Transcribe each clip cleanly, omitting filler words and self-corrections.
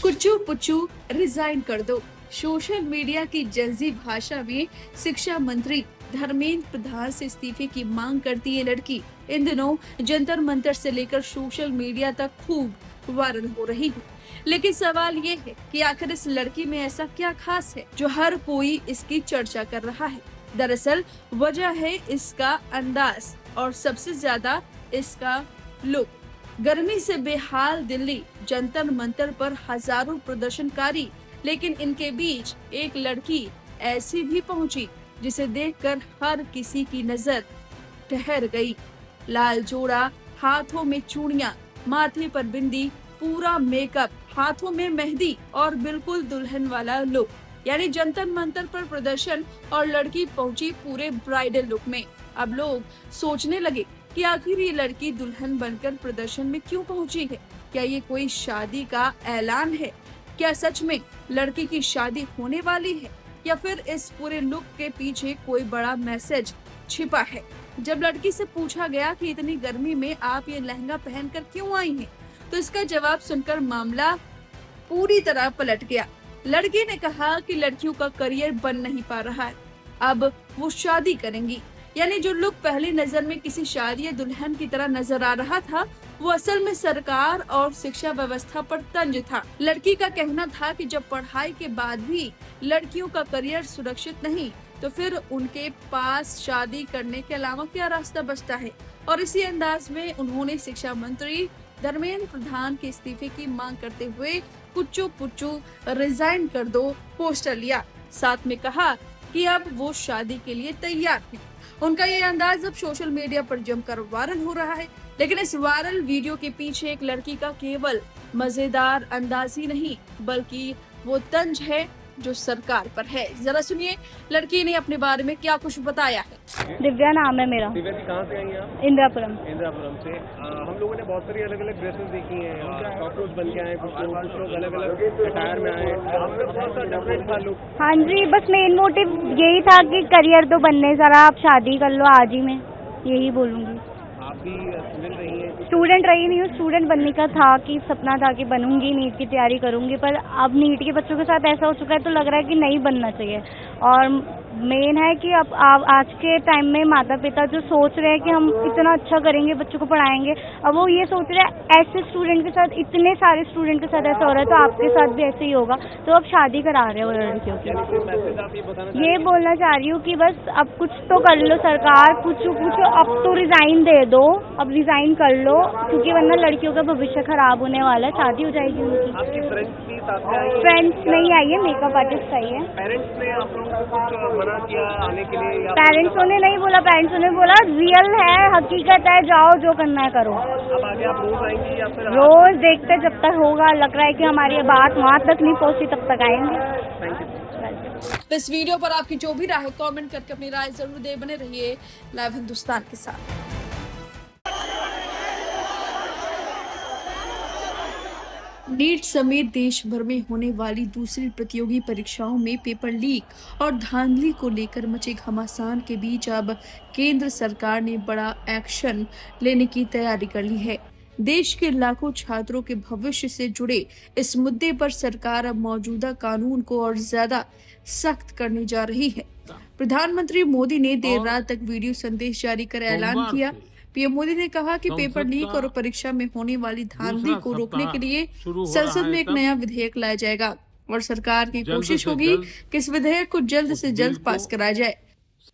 कुच्चू पुच्चू resign कर दो। Social media की जंजी भाषा में शिक्षा मंत्री धर्मेंद्र प्रधान से इस्तीफे की मांग करती है लड़की इन दिनों जंतर मंतर से लेकर सोशल मीडिया तक खूब वायरल हो रही है। लेकिन सवाल ये है कि आखिर इस लड़की में ऐसा क्या खास है जो हर कोई इसकी चर्चा कर रहा है। दरअसल वजह है इसका अंदाज और सबसे ज्यादा इसका लुक। गर्मी से बेहाल दिल्ली जंतर मंतर पर हजारों प्रदर्शनकारी, लेकिन इनके बीच एक लड़की ऐसी भी पहुंची जिसे देखकर हर किसी की नजर ठहर गई। लाल जोड़ा, हाथों में चूड़ियां, माथे पर बिंदी, पूरा मेकअप, हाथों में मेहंदी और बिल्कुल दुल्हन वाला लुक। यानी जंतर मंतर पर प्रदर्शन और लड़की पहुंची पूरे ब्राइडल लुक में। अब लोग सोचने लगे कि आखिर ये लड़की दुल्हन बनकर प्रदर्शन में क्यों पहुंची है। क्या ये कोई शादी का ऐलान है? क्या सच में लड़की की शादी होने वाली है या फिर इस पूरे लुक के पीछे कोई बड़ा मैसेज छिपा है? जब लड़की से पूछा गया कि इतनी गर्मी में आप ये लहंगा पहनकर क्यों आई हैं, तो इसका जवाब सुनकर मामला पूरी तरह पलट गया। लड़की ने कहा कि लड़कियों का करियर बन नहीं पा रहा है, अब वो शादी करेंगी। यानी जो लुक पहली नजर में किसी शादी या दुल्हन की तरह नजर आ रहा था, वो असल में सरकार और शिक्षा व्यवस्था पर तंज था। लड़की का कहना था कि जब पढ़ाई के बाद भी लड़कियों का करियर सुरक्षित नहीं, तो फिर उनके पास शादी करने के अलावा क्या रास्ता बचता है। और इसी अंदाज में उन्होंने शिक्षा मंत्री धर्मेंद्र प्रधान के इस्तीफे की मांग करते हुए कुच्चू पुच्चू रिजाइन कर दो पोस्टर लिया। साथ में कहा कि अब वो शादी के लिए तैयार हैं। उनका ये अंदाज अब सोशल मीडिया पर जमकर वायरल हो रहा है। लेकिन इस वायरल वीडियो के पीछे एक लड़की का केवल मजेदार अंदाज ही नहीं, बल्कि वो तंज है जो सरकार पर है। जरा सुनिए लड़की ने अपने बारे में क्या कुछ बताया है। दिव्या नाम है मेरा। दिव्या जी कहाँ से आई हैं आप? इंदिरापुरम। इंदिरापुरम से। हम लोगों ने बहुत सारी अलग अलग ड्रेसेस देखी हैं। कॉकरोच बन के आए, कुछ लोग अलग अलग अटायर में आए। आपका बहुत सा डिफरेंट था लुक। हाँ जी, बस मेन मोटिव यही था कि करियर तो बनने, जरा आप शादी कर लो आज ही में, यही बोलूँगी। आप भी स्टूडेंट रही हैं? स्टूडेंट रही नहीं हूँ, स्टूडेंट बनने का था कि सपना था कि बनूंगी, नीट की तैयारी करूंगी, पर अब नीट के बच्चों के साथ ऐसा हो चुका है तो लग रहा है कि नहीं बनना चाहिए। और मेन है कि अब आज के टाइम में माता पिता जो सोच रहे हैं कि हम इतना अच्छा करेंगे, बच्चों को पढ़ाएंगे, अब वो ये सोच रहे हैं ऐसे स्टूडेंट के साथ, इतने सारे स्टूडेंट के साथ ऐसा हो रहा है तो आपके साथ भी ऐसे ही होगा, तो अब शादी करा रहे हो लड़कियों की। ये बोलना चाह रही हूँ कि बस अब कुछ तो कर लो सरकार, कुछ अब तो रिजाइन दे दो, अब रिजाइन कर लो, क्योंकि वरना लड़कियों का भविष्य खराब होने वाला है, शादी हो जाएगी उनकी। आपकी फ्रेंड्स भी साथ में आई? फ्रेंड्स नहीं आई है, मेकअप आर्टिस्ट आई है। पेरेंट्स ने आप लोगों को कुछ मना किया आने के लिए? पेरेंट्स ने नहीं बोला, पेरेंट्स ने बोला रियल है, हकीकत है, जाओ जो करना है करो। अब आगे आप रोज आएंगी या फिर? रोज देखते जब तक होगा, लग रहा है कि हमारी बात वहाँ तक नहीं पहुँची तब तक आएंगे। Thank you. इस वीडियो पर आपकी जो भी राय है कमेंट करके अपनी राय जरूर दे। बने रहिए लाइव हिंदुस्तान के साथ। नीट समेत देश भर में होने वाली दूसरी प्रतियोगी परीक्षाओं में पेपर लीक और धांधली को लेकर मचे घमासान के बीच अब केंद्र सरकार ने बड़ा एक्शन लेने की तैयारी कर ली है। देश के लाखों छात्रों के भविष्य से जुड़े इस मुद्दे पर सरकार अब मौजूदा कानून को और ज्यादा सख्त करने जा रही है। प्रधानमंत्री मोदी ने देर रात तक वीडियो संदेश जारी कर ऐलान किया। पीएम मोदी ने कहा कि पेपर लीक और परीक्षा में होने वाली धांधली को रोकने के लिए संसद में एक नया विधेयक लाया जाएगा और सरकार की कोशिश होगी कि इस विधेयक को जल्द से जल्द पास कराया जाए।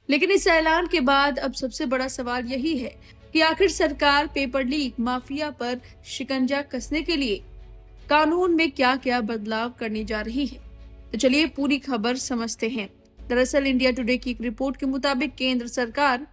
लेकिन इस ऐलान के बाद अब सबसे बड़ा सवाल यही है कि आखिर सरकार पेपर लीक माफिया पर शिकंजा कसने के लिए कानून में क्या क्या बदलाव करने जा रही है। तो चलिए पूरी खबर समझते हैं। दरअसल इंडिया टुडे की एक रिपोर्ट के मुताबिक केंद्र सरकार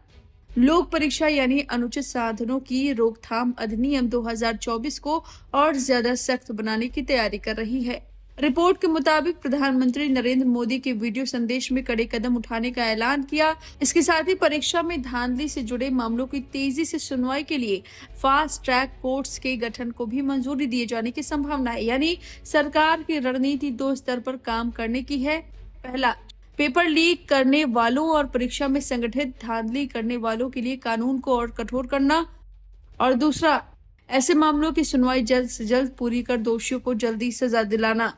लोक परीक्षा यानी अनुचित साधनों की रोकथाम अधिनियम 2024 को और ज्यादा सख्त बनाने की तैयारी कर रही है। रिपोर्ट के मुताबिक प्रधानमंत्री नरेंद्र मोदी के वीडियो संदेश में कड़े कदम उठाने का ऐलान किया। इसके साथ ही परीक्षा में धांधली से जुड़े मामलों की तेजी से सुनवाई के लिए फास्ट ट्रैक कोर्ट्स के गठन को भी मंजूरी दिए जाने की संभावना है। यानी सरकार की रणनीति दो स्तर पर काम करने की है। पहला, पेपर लीक करने वालों और परीक्षा में संगठित धांधली करने वालों के लिए कानून को और कठोर करना, और दूसरा, ऐसे मामलों की सुनवाई जल्द से जल्द पूरी कर दोषियों को जल्दी सजा दिलाना।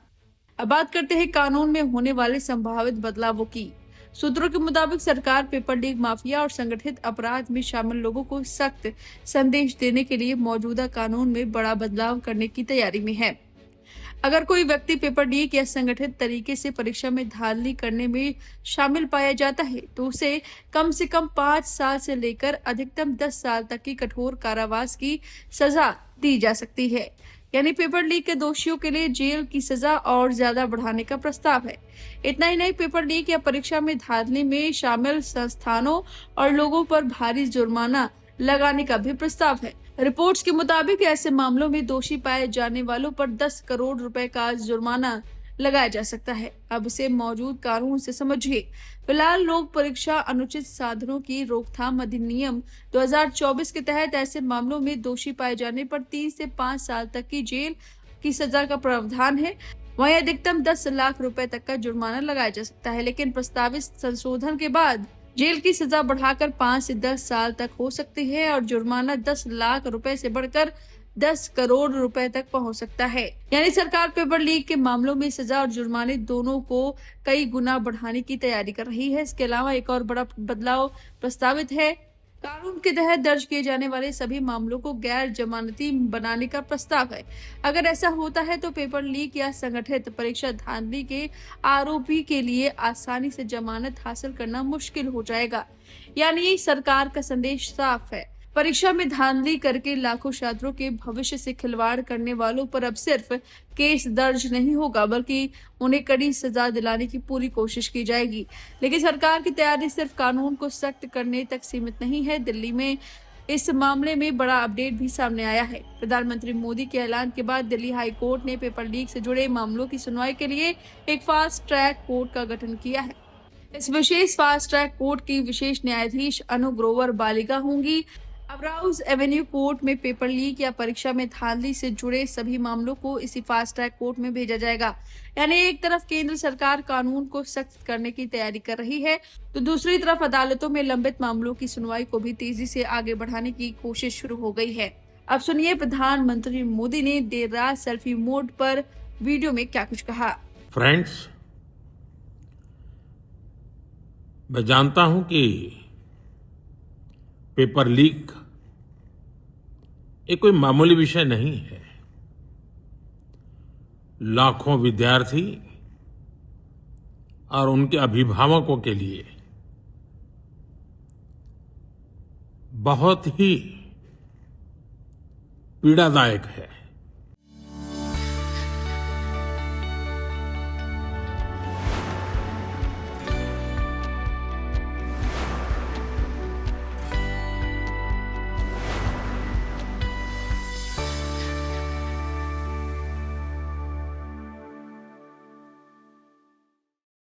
अब बात करते हैं कानून में होने वाले संभावित बदलावों की। सूत्रों के मुताबिक सरकार पेपर लीक माफिया और संगठित अपराध में शामिल लोगों को सख्त संदेश देने के लिए मौजूदा कानून में बड़ा बदलाव करने की तैयारी में है। अगर कोई व्यक्ति पेपर लीक या संगठित तरीके से परीक्षा में धांधली करने में शामिल पाया जाता है तो उसे कम से कम 5 साल से लेकर अधिकतम 10 साल तक की कठोर कारावास की सजा दी जा सकती है। यानी पेपर लीक के दोषियों के लिए जेल की सजा और ज्यादा बढ़ाने का प्रस्ताव है। इतना ही नहीं, पेपर लीक या परीक्षा में धांधली में शामिल संस्थानों और लोगों पर भारी जुर्माना लगाने का भी प्रस्ताव है। रिपोर्ट्स के मुताबिक ऐसे मामलों में दोषी पाए जाने वालों पर 10 करोड़ रुपए का जुर्माना लगाया जा सकता है। अब इसे मौजूद कानून से समझिए। फिलहाल लोक परीक्षा अनुचित साधनों की रोकथाम अधिनियम 2024 के तहत ऐसे मामलों में दोषी पाए जाने पर 3 से 5 साल तक की जेल की सजा का प्रावधान है। वहीं अधिकतम 10 लाख रुपए तक का जुर्माना लगाया जा सकता है। लेकिन प्रस्तावित संशोधन के बाद जेल की सजा बढ़ाकर 5 से 10 साल तक हो सकती है और जुर्माना 10 लाख रुपए से बढ़कर 10 करोड़ रुपए तक पहुंच सकता है। यानी सरकार पेपर लीक के मामलों में सजा और जुर्माने दोनों को कई गुना बढ़ाने की तैयारी कर रही है। इसके अलावा एक और बड़ा बदलाव प्रस्तावित है। कानून के तहत दर्ज किए जाने वाले सभी मामलों को गैर जमानती बनाने का प्रस्ताव है। अगर ऐसा होता है तो पेपर लीक या संगठित परीक्षा धांधली के आरोपी के लिए आसानी से जमानत हासिल करना मुश्किल हो जाएगा। यानी सरकार का संदेश साफ है, परीक्षा में धांधली करके लाखों छात्रों के भविष्य से खिलवाड़ करने वालों पर अब सिर्फ केस दर्ज नहीं होगा बल्कि उन्हें कड़ी सजा दिलाने की पूरी कोशिश की जाएगी। लेकिन सरकार की तैयारी सिर्फ कानून को सख्त करने तक सीमित नहीं है। दिल्ली में इस मामले में बड़ा अपडेट भी सामने आया है। प्रधानमंत्री मोदी के ऐलान के बाद दिल्ली हाई कोर्ट ने पेपर लीक से जुड़े मामलों की सुनवाई के लिए एक फास्ट ट्रैक कोर्ट का गठन किया है। इस विशेष फास्ट ट्रैक कोर्ट की विशेष न्यायाधीश अनु ग्रोवर बालिगा होंगी। अब राउज एवेन्यू कोर्ट में पेपर लीक या परीक्षा में धांधली से जुड़े सभी मामलों को इसी फास्ट ट्रैक कोर्ट में भेजा जाएगा। यानी एक तरफ केंद्र सरकार कानून को सख्त करने की तैयारी कर रही है तो दूसरी तरफ अदालतों में लंबित मामलों की सुनवाई को भी तेजी से आगे बढ़ाने की कोशिश शुरू हो गई है। अब सुनिए प्रधानमंत्री मोदी ने देर रात सेल्फी मोड पर वीडियो में क्या कुछ कहा। फ्रेंड्स, मैं जानता हूं कि पेपर लीक ये कोई मामूली विषय नहीं है। लाखों विद्यार्थी और उनके अभिभावकों के लिए बहुत ही पीड़ादायक है।